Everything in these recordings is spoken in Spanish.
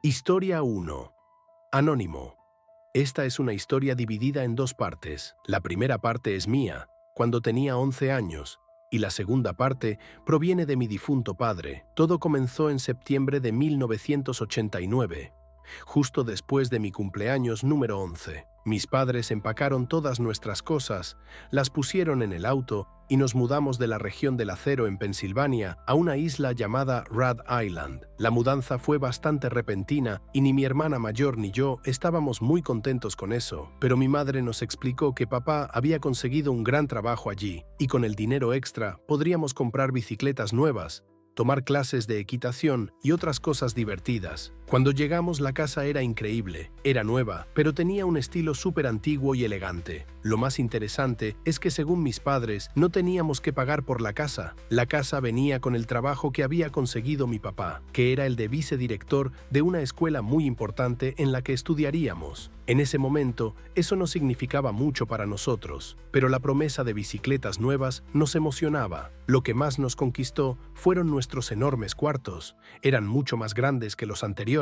Historia 1. Anónimo. Esta es una historia dividida en dos partes. La primera parte es mía, cuando tenía 11 años, y la segunda parte proviene de mi difunto padre. Todo comenzó en septiembre de 1989, justo después de mi cumpleaños número 11. Mis padres empacaron todas nuestras cosas, las pusieron en el auto y nos mudamos de la región del acero en Pensilvania a una isla llamada Rhode Island. La mudanza fue bastante repentina y ni mi hermana mayor ni yo estábamos muy contentos con eso, pero mi madre nos explicó que papá había conseguido un gran trabajo allí y con el dinero extra podríamos comprar bicicletas nuevas, tomar clases de equitación y otras cosas divertidas. Cuando llegamos, la casa era increíble, era nueva, pero tenía un estilo súper antiguo y elegante. Lo más interesante es que según mis padres, no teníamos que pagar por la casa. La casa venía con el trabajo que había conseguido mi papá, que era el de vicedirector de una escuela muy importante en la que estudiaríamos. En ese momento, eso no significaba mucho para nosotros, pero la promesa de bicicletas nuevas nos emocionaba. Lo que más nos conquistó fueron nuestros enormes cuartos. Eran mucho más grandes que los anteriores,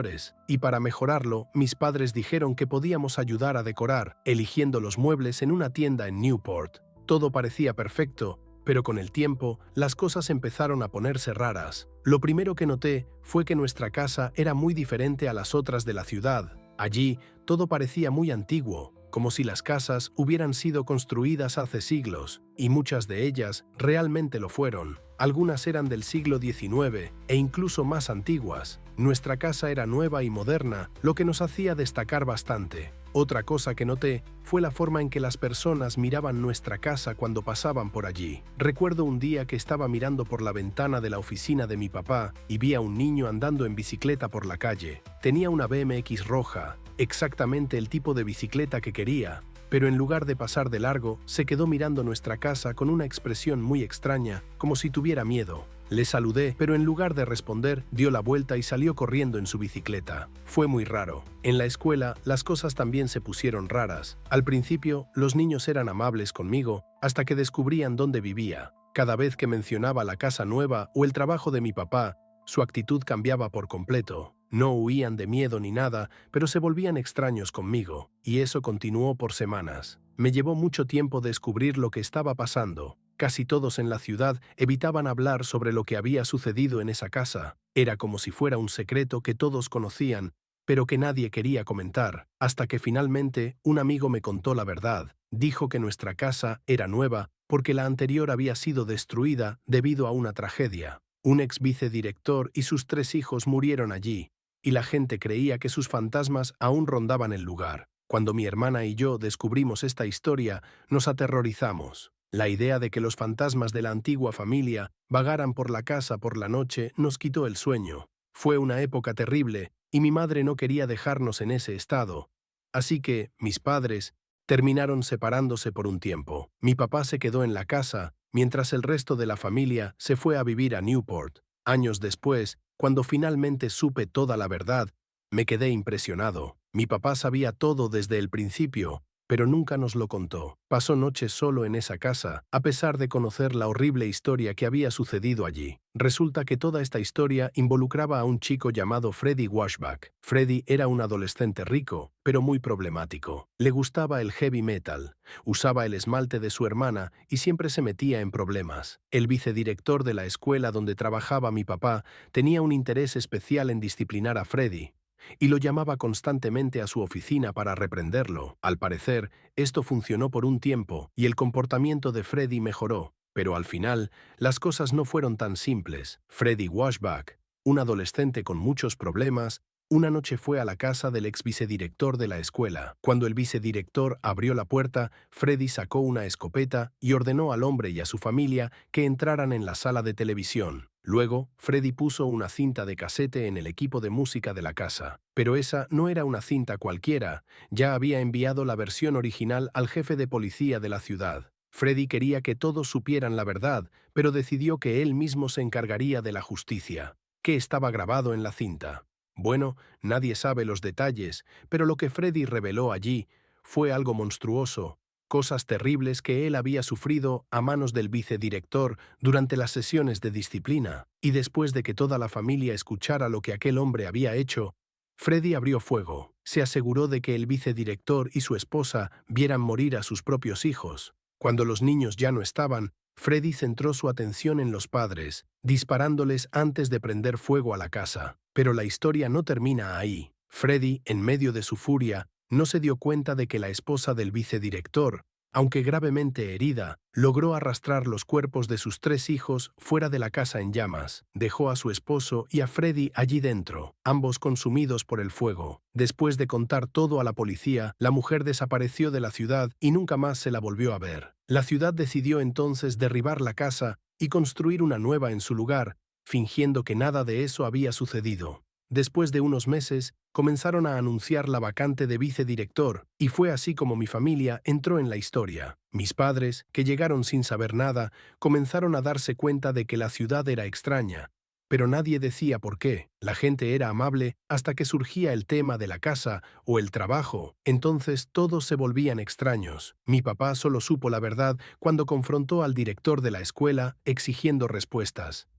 y para mejorarlo, mis padres dijeron que podíamos ayudar a decorar, eligiendo los muebles en una tienda en Newport. Todo parecía perfecto, pero con el tiempo, las cosas empezaron a ponerse raras. Lo primero que noté fue que nuestra casa era muy diferente a las otras de la ciudad. Allí, todo parecía muy antiguo, como si las casas hubieran sido construidas hace siglos, y muchas de ellas realmente lo fueron. Algunas eran del siglo XIX e incluso más antiguas. Nuestra casa era nueva y moderna, lo que nos hacía destacar bastante. Otra cosa que noté fue la forma en que las personas miraban nuestra casa cuando pasaban por allí. Recuerdo un día que estaba mirando por la ventana de la oficina de mi papá y vi a un niño andando en bicicleta por la calle. Tenía una BMX roja, exactamente el tipo de bicicleta que quería, pero en lugar de pasar de largo, se quedó mirando nuestra casa con una expresión muy extraña, como si tuviera miedo. Le saludé, pero en lugar de responder, dio la vuelta y salió corriendo en su bicicleta. Fue muy raro. En la escuela, las cosas también se pusieron raras. Al principio, los niños eran amables conmigo, hasta que descubrían dónde vivía. Cada vez que mencionaba la casa nueva o el trabajo de mi papá, su actitud cambiaba por completo. No huían de miedo ni nada, pero se volvían extraños conmigo, y eso continuó por semanas. Me llevó mucho tiempo descubrir lo que estaba pasando. Casi todos en la ciudad evitaban hablar sobre lo que había sucedido en esa casa. Era como si fuera un secreto que todos conocían, pero que nadie quería comentar, hasta que finalmente un amigo me contó la verdad. Dijo que nuestra casa era nueva porque la anterior había sido destruida debido a una tragedia. Un ex vicedirector y sus 3 hijos murieron allí, y la gente creía que sus fantasmas aún rondaban el lugar. Cuando mi hermana y yo descubrimos esta historia, nos aterrorizamos. La idea de que los fantasmas de la antigua familia vagaran por la casa por la noche nos quitó el sueño. Fue una época terrible, y mi madre no quería dejarnos en ese estado. Así que, mis padres terminaron separándose por un tiempo. Mi papá se quedó en la casa, mientras el resto de la familia se fue a vivir a Newport. Años después, cuando finalmente supe toda la verdad, me quedé impresionado. Mi papá sabía todo desde el principio, pero nunca nos lo contó. Pasó noches solo en esa casa, a pesar de conocer la horrible historia que había sucedido allí. Resulta que toda esta historia involucraba a un chico llamado Freddie Washback. Freddie era un adolescente rico, pero muy problemático. Le gustaba el heavy metal, usaba el esmalte de su hermana y siempre se metía en problemas. El vicedirector de la escuela donde trabajaba mi papá tenía un interés especial en disciplinar a Freddie, y lo llamaba constantemente a su oficina para reprenderlo. Al parecer, esto funcionó por un tiempo y el comportamiento de Freddie mejoró, pero al final, las cosas no fueron tan simples. Freddie Washback, un adolescente con muchos problemas, una noche fue a la casa del ex vicedirector de la escuela. Cuando el vicedirector abrió la puerta, Freddie sacó una escopeta y ordenó al hombre y a su familia que entraran en la sala de televisión. Luego, Freddie puso una cinta de casete en el equipo de música de la casa. Pero esa no era una cinta cualquiera, ya había enviado la versión original al jefe de policía de la ciudad. Freddie quería que todos supieran la verdad, pero decidió que él mismo se encargaría de la justicia. ¿Qué estaba grabado en la cinta? Bueno, nadie sabe los detalles, pero lo que Freddie reveló allí fue algo monstruoso. Cosas terribles que él había sufrido a manos del vicedirector durante las sesiones de disciplina, y después de que toda la familia escuchara lo que aquel hombre había hecho, Freddy abrió fuego. Se aseguró de que el vicedirector y su esposa vieran morir a sus propios hijos. Cuando los niños ya no estaban, Freddy centró su atención en los padres, disparándoles antes de prender fuego a la casa. Pero la historia no termina ahí. Freddy, en medio de su furia, no se dio cuenta de que la esposa del vicedirector, aunque gravemente herida, logró arrastrar los cuerpos de sus 3 hijos fuera de la casa en llamas. Dejó a su esposo y a Freddy allí dentro, ambos consumidos por el fuego. Después de contar todo a la policía, la mujer desapareció de la ciudad y nunca más se la volvió a ver. La ciudad decidió entonces derribar la casa y construir una nueva en su lugar, fingiendo que nada de eso había sucedido. Después de unos meses, comenzaron a anunciar la vacante de vicedirector, y fue así como mi familia entró en la historia. Mis padres, que llegaron sin saber nada, comenzaron a darse cuenta de que la ciudad era extraña, pero nadie decía por qué. La gente era amable hasta que surgía el tema de la casa o el trabajo. Entonces todos se volvían extraños. Mi papá solo supo la verdad cuando confrontó al director de la escuela exigiendo respuestas.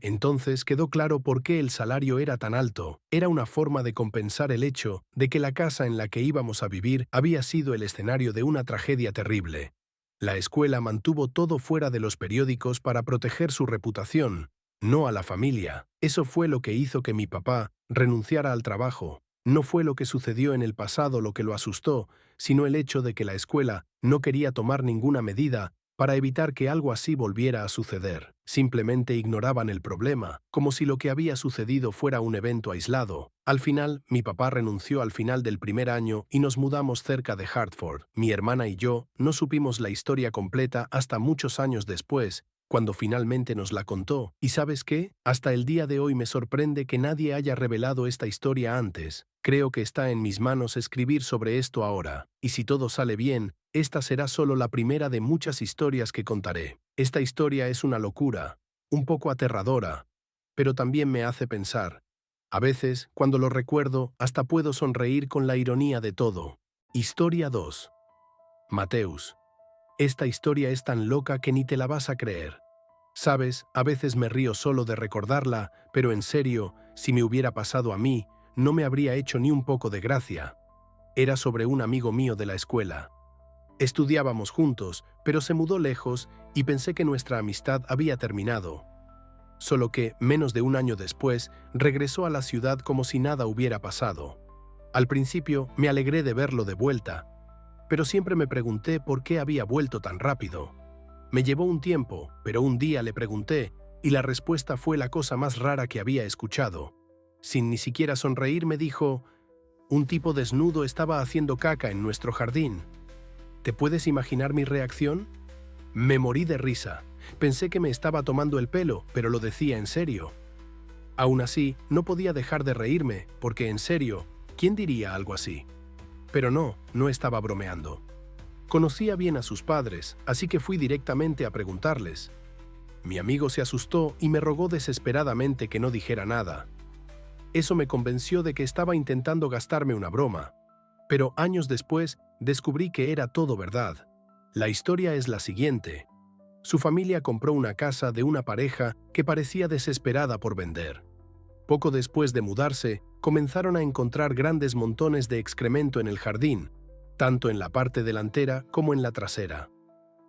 Entonces quedó claro por qué el salario era tan alto. Era una forma de compensar el hecho de que la casa en la que íbamos a vivir había sido el escenario de una tragedia terrible. La escuela mantuvo todo fuera de los periódicos para proteger su reputación, no a la familia. Eso fue lo que hizo que mi papá renunciara al trabajo. No fue lo que sucedió en el pasado lo que lo asustó, sino el hecho de que la escuela no quería tomar ninguna medida para evitar que algo así volviera a suceder. Simplemente ignoraban el problema, como si lo que había sucedido fuera un evento aislado. Al final, mi papá renunció al final del primer año y nos mudamos cerca de Hartford. Mi hermana y yo no supimos la historia completa hasta muchos años después, cuando finalmente nos la contó. ¿Y sabes qué? Hasta el día de hoy me sorprende que nadie haya revelado esta historia antes. Creo que está en mis manos escribir sobre esto ahora, y si todo sale bien, esta será solo la primera de muchas historias que contaré. Esta historia es una locura, un poco aterradora, pero también me hace pensar. A veces, cuando lo recuerdo, hasta puedo sonreír con la ironía de todo. Historia 2. Mateus. Esta historia es tan loca que ni te la vas a creer. Sabes, a veces me río solo de recordarla, pero en serio, si me hubiera pasado a mí, no me habría hecho ni un poco de gracia. Era sobre un amigo mío de la escuela. Estudiábamos juntos, pero se mudó lejos y pensé que nuestra amistad había terminado. Solo que, menos de un año después, regresó a la ciudad como si nada hubiera pasado. Al principio me alegré de verlo de vuelta, pero siempre me pregunté por qué había vuelto tan rápido. Me llevó un tiempo, pero un día le pregunté, y la respuesta fue la cosa más rara que había escuchado. Sin ni siquiera sonreír me dijo, un tipo desnudo estaba haciendo caca en nuestro jardín. ¿Te puedes imaginar mi reacción? Me morí de risa. Pensé que me estaba tomando el pelo, pero lo decía en serio. Aún así, no podía dejar de reírme, porque en serio, ¿quién diría algo así? Pero no estaba bromeando. Conocía bien a sus padres, así que fui directamente a preguntarles. Mi amigo se asustó y me rogó desesperadamente que no dijera nada. Eso me convenció de que estaba intentando gastarme una broma. Pero años después descubrí que era todo verdad. La historia es la siguiente. Su familia compró una casa de una pareja que parecía desesperada por vender. Poco después de mudarse, comenzaron a encontrar grandes montones de excremento en el jardín, tanto en la parte delantera como en la trasera.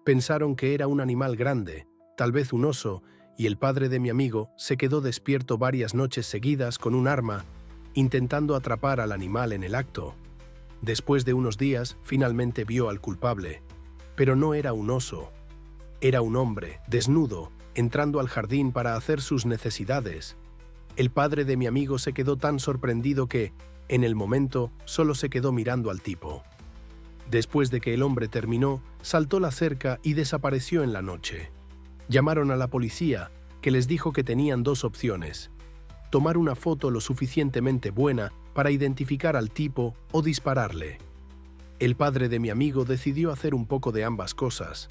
Pensaron que era un animal grande, tal vez un oso, y el padre de mi amigo se quedó despierto varias noches seguidas con un arma, intentando atrapar al animal en el acto. Después de unos días, finalmente vio al culpable. Pero no era un oso. Era un hombre, desnudo, entrando al jardín para hacer sus necesidades. El padre de mi amigo se quedó tan sorprendido que, en el momento, solo se quedó mirando al tipo. Después de que el hombre terminó, saltó la cerca y desapareció en la noche. Llamaron a la policía, que les dijo que tenían 2 opciones: tomar una foto lo suficientemente buena para identificar al tipo o dispararle. El padre de mi amigo decidió hacer un poco de ambas cosas.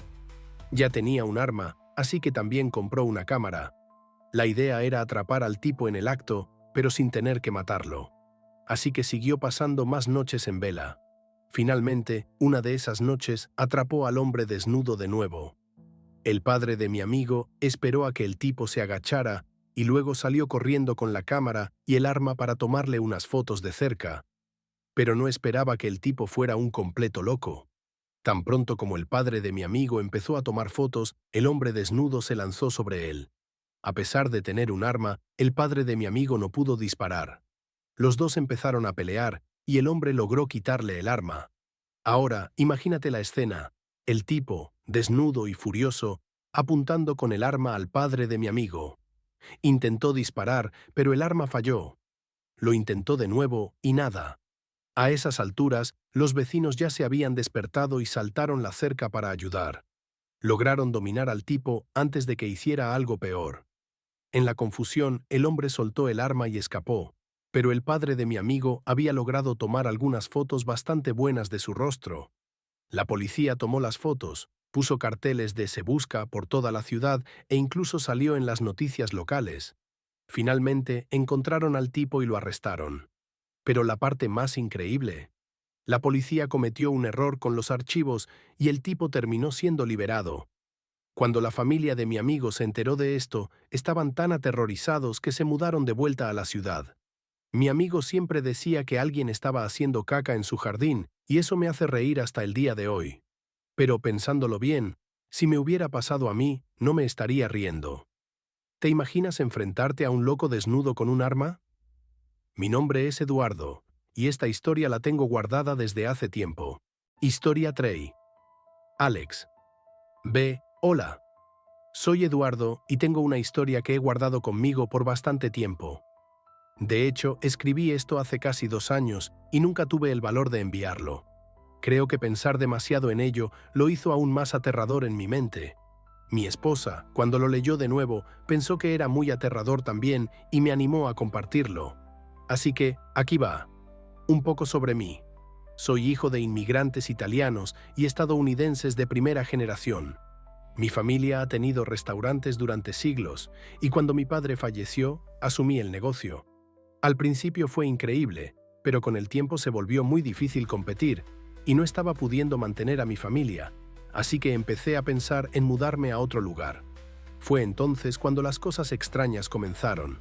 Ya tenía un arma, así que también compró una cámara. La idea era atrapar al tipo en el acto, pero sin tener que matarlo. Así que siguió pasando más noches en vela. Finalmente, una de esas noches atrapó al hombre desnudo de nuevo. El padre de mi amigo esperó a que el tipo se agachara y luego salió corriendo con la cámara y el arma para tomarle unas fotos de cerca. Pero no esperaba que el tipo fuera un completo loco. Tan pronto como el padre de mi amigo empezó a tomar fotos, el hombre desnudo se lanzó sobre él. A pesar de tener un arma, el padre de mi amigo no pudo disparar. Los dos empezaron a pelear y el hombre logró quitarle el arma. Ahora, imagínate la escena. El tipo, desnudo y furioso, apuntando con el arma al padre de mi amigo. Intentó disparar, pero el arma falló. Lo intentó de nuevo y nada. A esas alturas, los vecinos ya se habían despertado y saltaron la cerca para ayudar. Lograron dominar al tipo antes de que hiciera algo peor. En la confusión, el hombre soltó el arma y escapó, pero el padre de mi amigo había logrado tomar algunas fotos bastante buenas de su rostro. La policía tomó las fotos, puso carteles de "Se busca" por toda la ciudad e incluso salió en las noticias locales. Finalmente, encontraron al tipo y lo arrestaron. Pero la parte más increíble: la policía cometió un error con los archivos y el tipo terminó siendo liberado. Cuando la familia de mi amigo se enteró de esto, estaban tan aterrorizados que se mudaron de vuelta a la ciudad. Mi amigo siempre decía que alguien estaba haciendo caca en su jardín, y eso me hace reír hasta el día de hoy. Pero pensándolo bien, si me hubiera pasado a mí, no me estaría riendo. ¿Te imaginas enfrentarte a un loco desnudo con un arma? Mi nombre es Eduardo, y esta historia la tengo guardada desde hace tiempo. Historia 3. Alex. Hola. Soy Eduardo y tengo una historia que he guardado conmigo por bastante tiempo. De hecho, escribí esto hace casi 2 años y nunca tuve el valor de enviarlo. Creo que pensar demasiado en ello lo hizo aún más aterrador en mi mente. Mi esposa, cuando lo leyó de nuevo, pensó que era muy aterrador también y me animó a compartirlo. Así que, aquí va. Un poco sobre mí. Soy hijo de inmigrantes italianos y estadounidenses de primera generación. Mi familia ha tenido restaurantes durante siglos y cuando mi padre falleció, asumí el negocio. Al principio fue increíble, pero con el tiempo se volvió muy difícil competir y no estaba pudiendo mantener a mi familia, así que empecé a pensar en mudarme a otro lugar. Fue entonces cuando las cosas extrañas comenzaron.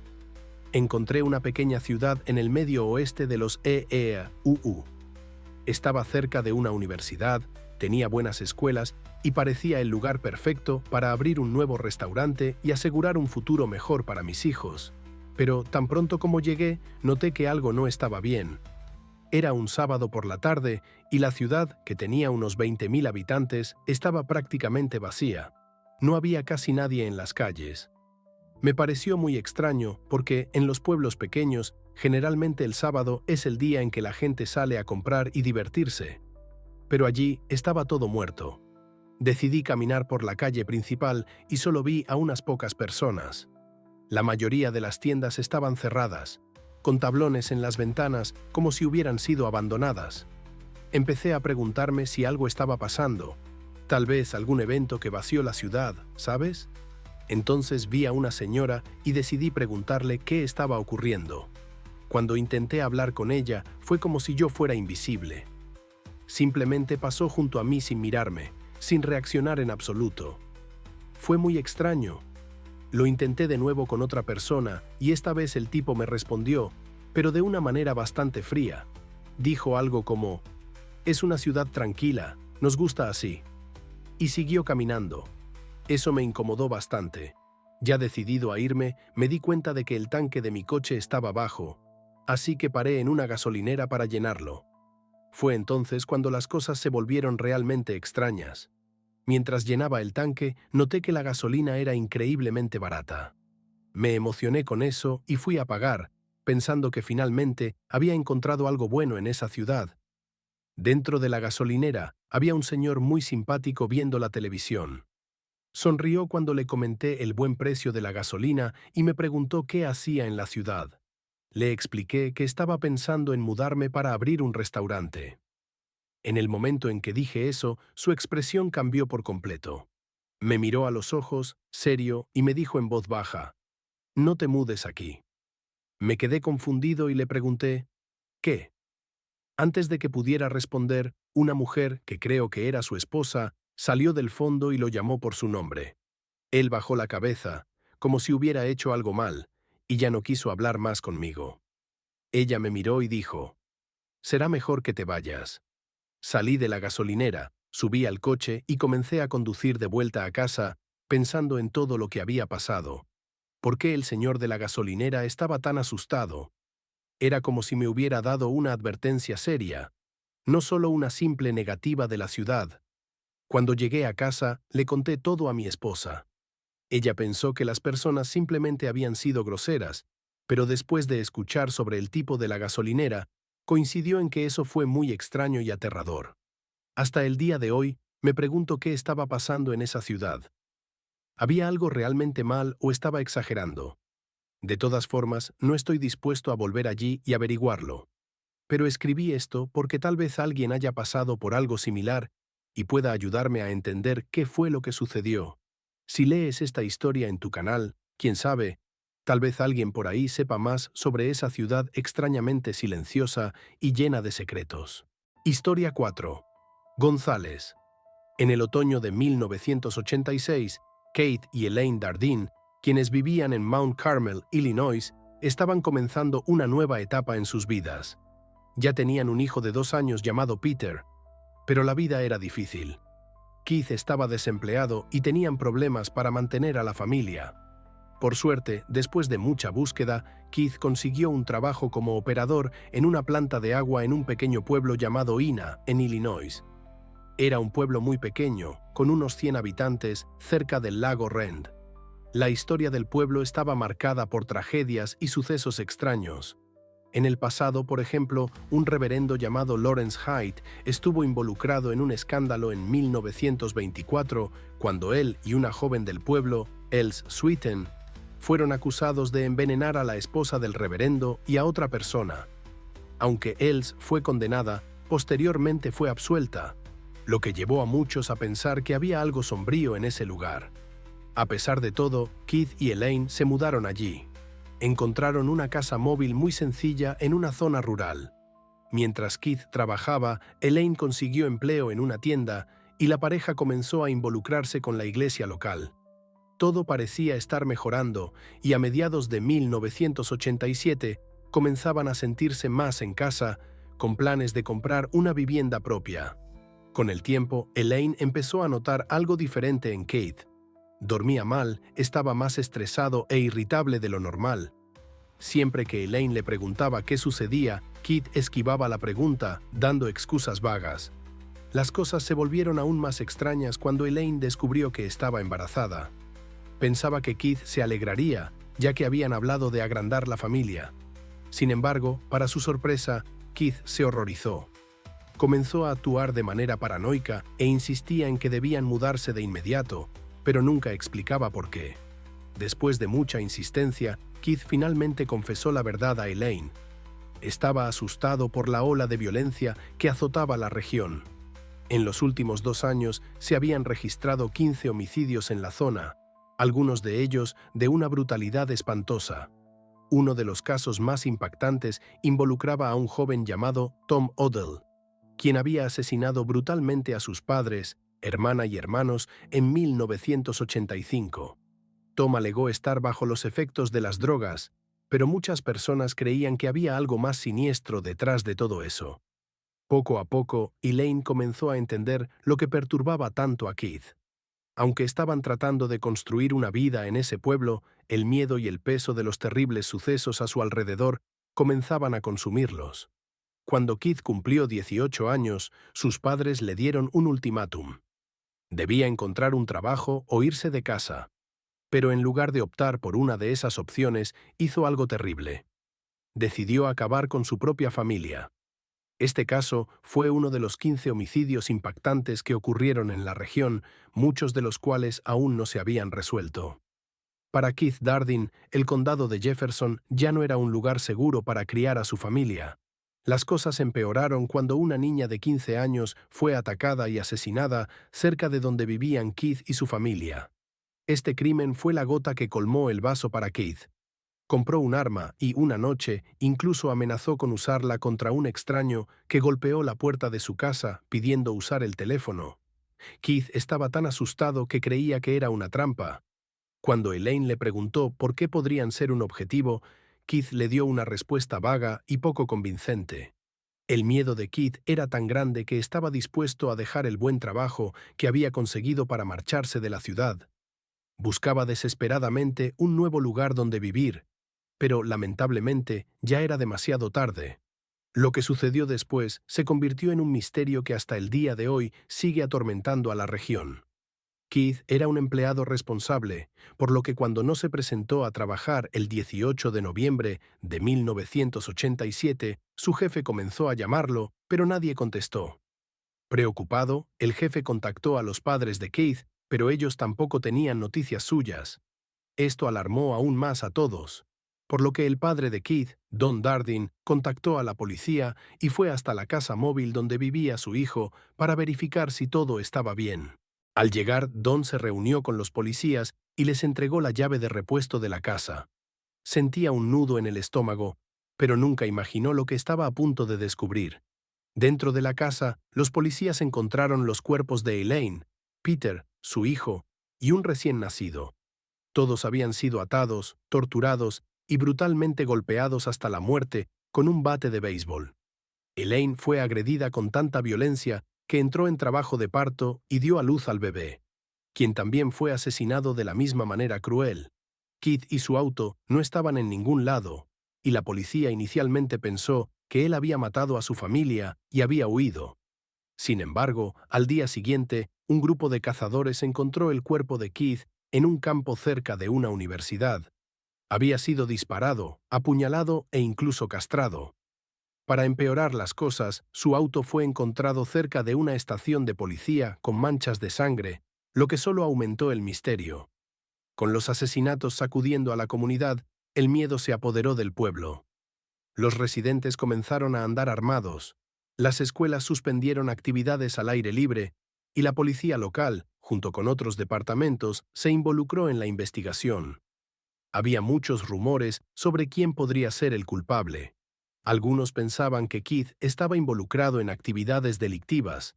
Encontré una pequeña ciudad en el medio oeste de los EEA-UU. Estaba cerca de una universidad, tenía buenas escuelas y parecía el lugar perfecto para abrir un nuevo restaurante y asegurar un futuro mejor para mis hijos. Pero tan pronto como llegué, noté que algo no estaba bien. Era un sábado por la tarde y la ciudad, que tenía unos 20.000 habitantes, estaba prácticamente vacía. No había casi nadie en las calles. Me pareció muy extraño porque en los pueblos pequeños, generalmente el sábado es el día en que la gente sale a comprar y divertirse. Pero allí estaba todo muerto. Decidí caminar por la calle principal y solo vi a unas pocas personas. La mayoría de las tiendas estaban cerradas, con tablones en las ventanas como si hubieran sido abandonadas. Empecé a preguntarme si algo estaba pasando, tal vez algún evento que vació la ciudad, ¿sabes? Entonces vi a una señora y decidí preguntarle qué estaba ocurriendo. Cuando intenté hablar con ella, fue como si yo fuera invisible. Simplemente pasó junto a mí sin mirarme, sin reaccionar en absoluto. Fue muy extraño. Lo intenté de nuevo con otra persona y esta vez el tipo me respondió, pero de una manera bastante fría. Dijo algo como: "Es una ciudad tranquila, nos gusta así". Y siguió caminando. Eso me incomodó bastante. Ya decidido a irme, me di cuenta de que el tanque de mi coche estaba bajo, así que paré en una gasolinera para llenarlo. Fue entonces cuando las cosas se volvieron realmente extrañas. Mientras llenaba el tanque, noté que la gasolina era increíblemente barata. Me emocioné con eso y fui a pagar, pensando que finalmente había encontrado algo bueno en esa ciudad. Dentro de la gasolinera había un señor muy simpático viendo la televisión. Sonrió cuando le comenté el buen precio de la gasolina y me preguntó qué hacía en la ciudad. Le expliqué que estaba pensando en mudarme para abrir un restaurante. En el momento en que dije eso, su expresión cambió por completo. Me miró a los ojos, serio, y me dijo en voz baja: "No te mudes aquí". Me quedé confundido y le pregunté: "¿Qué?". Antes de que pudiera responder, una mujer, que creo que era su esposa, salió del fondo y lo llamó por su nombre. Él bajó la cabeza, como si hubiera hecho algo mal, y ya no quiso hablar más conmigo. Ella me miró y dijo, «Será mejor que te vayas». Salí de la gasolinera, subí al coche y comencé a conducir de vuelta a casa, pensando en todo lo que había pasado. ¿Por qué el señor de la gasolinera estaba tan asustado? Era como si me hubiera dado una advertencia seria, no solo una simple negativa de la ciudad. Cuando llegué a casa, le conté todo a mi esposa. Ella pensó que las personas simplemente habían sido groseras, pero después de escuchar sobre el tipo de la gasolinera, coincidió en que eso fue muy extraño y aterrador. Hasta el día de hoy, me pregunto qué estaba pasando en esa ciudad. ¿Había algo realmente mal o estaba exagerando? De todas formas, no estoy dispuesto a volver allí y averiguarlo. Pero escribí esto porque tal vez alguien haya pasado por algo similar y pueda ayudarme a entender qué fue lo que sucedió. Si lees esta historia en tu canal, quién sabe, tal vez alguien por ahí sepa más sobre esa ciudad extrañamente silenciosa y llena de secretos. Historia 4. González. En el otoño de 1986, Kate y Elaine Dardeen, quienes vivían en Mount Carmel, Illinois, estaban comenzando una nueva etapa en sus vidas. Ya tenían un hijo de 2 años llamado Peter, pero la vida era difícil. Keith estaba desempleado y tenían problemas para mantener a la familia. Por suerte, después de mucha búsqueda, Keith consiguió un trabajo como operador en una planta de agua en un pequeño pueblo llamado Ina, en Illinois. Era un pueblo muy pequeño, con unos 100 habitantes, cerca del lago Rend. La historia del pueblo estaba marcada por tragedias y sucesos extraños. En el pasado, por ejemplo, un reverendo llamado Lawrence Haidt estuvo involucrado en un escándalo en 1924 cuando él y una joven del pueblo, Else Sweeten, fueron acusados de envenenar a la esposa del reverendo y a otra persona. Aunque Else fue condenada, posteriormente fue absuelta, lo que llevó a muchos a pensar que había algo sombrío en ese lugar. A pesar de todo, Keith y Elaine se mudaron allí. Encontraron una casa móvil muy sencilla en una zona rural. Mientras Keith trabajaba, Elaine consiguió empleo en una tienda y la pareja comenzó a involucrarse con la iglesia local. Todo parecía estar mejorando y a mediados de 1987 comenzaban a sentirse más en casa, con planes de comprar una vivienda propia. Con el tiempo, Elaine empezó a notar algo diferente en Keith. Dormía mal, estaba más estresado e irritable de lo normal. Siempre que Elaine le preguntaba qué sucedía, Keith esquivaba la pregunta, dando excusas vagas. Las cosas se volvieron aún más extrañas cuando Elaine descubrió que estaba embarazada. Pensaba que Keith se alegraría, ya que habían hablado de agrandar la familia. Sin embargo, para su sorpresa, Keith se horrorizó. Comenzó a actuar de manera paranoica e insistía en que debían mudarse de inmediato, pero nunca explicaba por qué. Después de mucha insistencia, Keith finalmente confesó la verdad a Elaine. Estaba asustado por la ola de violencia que azotaba la región. En los últimos 2 años se habían registrado 15 homicidios en la zona, algunos de ellos de una brutalidad espantosa. Uno de los casos más impactantes involucraba a un joven llamado Tom Odell, quien había asesinado brutalmente a sus padres, hermana y hermanos en 1985. Tom alegó estar bajo los efectos de las drogas, pero muchas personas creían que había algo más siniestro detrás de todo eso. Poco a poco, Elaine comenzó a entender lo que perturbaba tanto a Keith. Aunque estaban tratando de construir una vida en ese pueblo, el miedo y el peso de los terribles sucesos a su alrededor comenzaban a consumirlos. Cuando Keith cumplió 18 años, sus padres le dieron un ultimátum. Debía encontrar un trabajo o irse de casa. Pero en lugar de optar por una de esas opciones, hizo algo terrible. Decidió acabar con su propia familia. Este caso fue uno de los 15 homicidios impactantes que ocurrieron en la región, muchos de los cuales aún no se habían resuelto. Para Keith Dardeen, el condado de Jefferson ya no era un lugar seguro para criar a su familia. Las cosas empeoraron cuando una niña de 15 años fue atacada y asesinada cerca de donde vivían Keith y su familia. Este crimen fue la gota que colmó el vaso para Keith. Compró un arma y, una noche, incluso amenazó con usarla contra un extraño que golpeó la puerta de su casa pidiendo usar el teléfono. Keith estaba tan asustado que creía que era una trampa. Cuando Elaine le preguntó por qué podrían ser un objetivo, Keith le dio una respuesta vaga y poco convincente. El miedo de Keith era tan grande que estaba dispuesto a dejar el buen trabajo que había conseguido para marcharse de la ciudad. Buscaba desesperadamente un nuevo lugar donde vivir, pero lamentablemente ya era demasiado tarde. Lo que sucedió después se convirtió en un misterio que hasta el día de hoy sigue atormentando a la región. Keith era un empleado responsable, por lo que cuando no se presentó a trabajar el 18 de noviembre de 1987, su jefe comenzó a llamarlo, pero nadie contestó. Preocupado, el jefe contactó a los padres de Keith, pero ellos tampoco tenían noticias suyas. Esto alarmó aún más a todos, por lo que el padre de Keith, Don Dardin, contactó a la policía y fue hasta la casa móvil donde vivía su hijo para verificar si todo estaba bien. Al llegar, Don se reunió con los policías y les entregó la llave de repuesto de la casa. Sentía un nudo en el estómago, pero nunca imaginó lo que estaba a punto de descubrir. Dentro de la casa, los policías encontraron los cuerpos de Elaine, Peter, su hijo, y un recién nacido. Todos habían sido atados, torturados y brutalmente golpeados hasta la muerte con un bate de béisbol. Elaine fue agredida con tanta violencia que entró en trabajo de parto y dio a luz al bebé, quien también fue asesinado de la misma manera cruel. Keith y su auto no estaban en ningún lado, y la policía inicialmente pensó que él había matado a su familia y había huido. Sin embargo, al día siguiente, un grupo de cazadores encontró el cuerpo de Keith en un campo cerca de una universidad. Había sido disparado, apuñalado e incluso castrado. Para empeorar las cosas, su auto fue encontrado cerca de una estación de policía con manchas de sangre, lo que solo aumentó el misterio. Con los asesinatos sacudiendo a la comunidad, el miedo se apoderó del pueblo. Los residentes comenzaron a andar armados, las escuelas suspendieron actividades al aire libre y la policía local, junto con otros departamentos, se involucró en la investigación. Había muchos rumores sobre quién podría ser el culpable. Algunos pensaban que Keith estaba involucrado en actividades delictivas,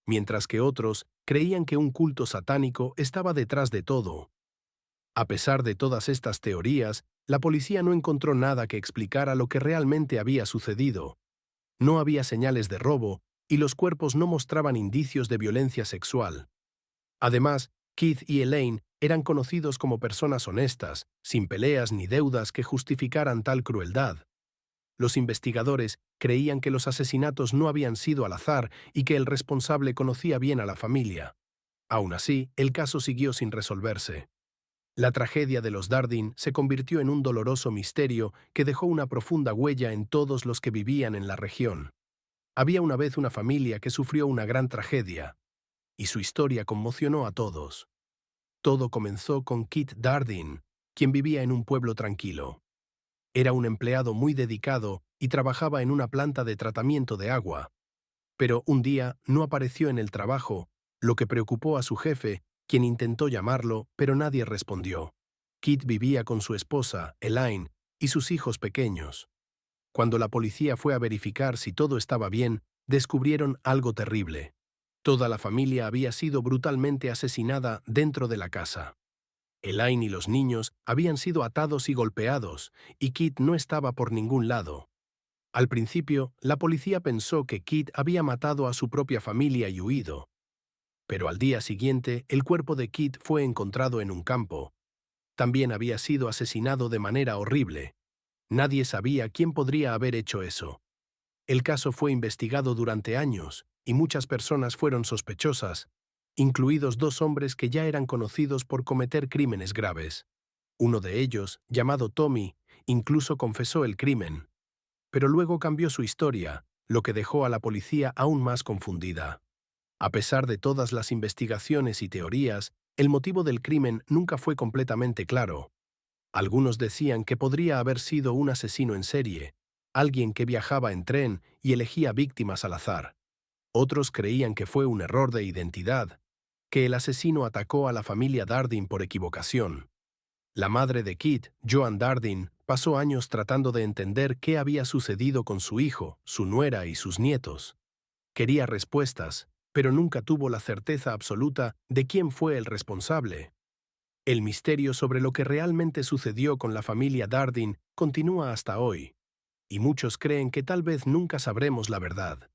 mientras que otros creían que un culto satánico estaba detrás de todo. A pesar de todas estas teorías, la policía no encontró nada que explicara lo que realmente había sucedido. No había señales de robo y los cuerpos no mostraban indicios de violencia sexual. Además, Keith y Elaine eran conocidos como personas honestas, sin peleas ni deudas que justificaran tal crueldad. Los investigadores creían que los asesinatos no habían sido al azar y que el responsable conocía bien a la familia. Aún así, el caso siguió sin resolverse. La tragedia de los Dardin se convirtió en un doloroso misterio que dejó una profunda huella en todos los que vivían en la región. Había una vez una familia que sufrió una gran tragedia, y su historia conmocionó a todos. Todo comenzó con Keith Dardin, quien vivía en un pueblo tranquilo. Era un empleado muy dedicado y trabajaba en una planta de tratamiento de agua. Pero un día no apareció en el trabajo, lo que preocupó a su jefe, quien intentó llamarlo, pero nadie respondió. Keith vivía con su esposa, Elaine, y sus hijos pequeños. Cuando la policía fue a verificar si todo estaba bien, descubrieron algo terrible. Toda la familia había sido brutalmente asesinada dentro de la casa. Elaine y los niños habían sido atados y golpeados, y Keith no estaba por ningún lado. Al principio, la policía pensó que Keith había matado a su propia familia y huido. Pero al día siguiente, el cuerpo de Keith fue encontrado en un campo. También había sido asesinado de manera horrible. Nadie sabía quién podría haber hecho eso. El caso fue investigado durante años, y muchas personas fueron sospechosas, incluidos dos hombres que ya eran conocidos por cometer crímenes graves. Uno de ellos, llamado Tommy, incluso confesó el crimen. Pero luego cambió su historia, lo que dejó a la policía aún más confundida. A pesar de todas las investigaciones y teorías, el motivo del crimen nunca fue completamente claro. Algunos decían que podría haber sido un asesino en serie, alguien que viajaba en tren y elegía víctimas al azar. Otros creían que fue un error de identidad, que el asesino atacó a la familia Dardin por equivocación. La madre de Keith, Joan Dardin, pasó años tratando de entender qué había sucedido con su hijo, su nuera y sus nietos. Quería respuestas, pero nunca tuvo la certeza absoluta de quién fue el responsable. El misterio sobre lo que realmente sucedió con la familia Dardin continúa hasta hoy, y muchos creen que tal vez nunca sabremos la verdad.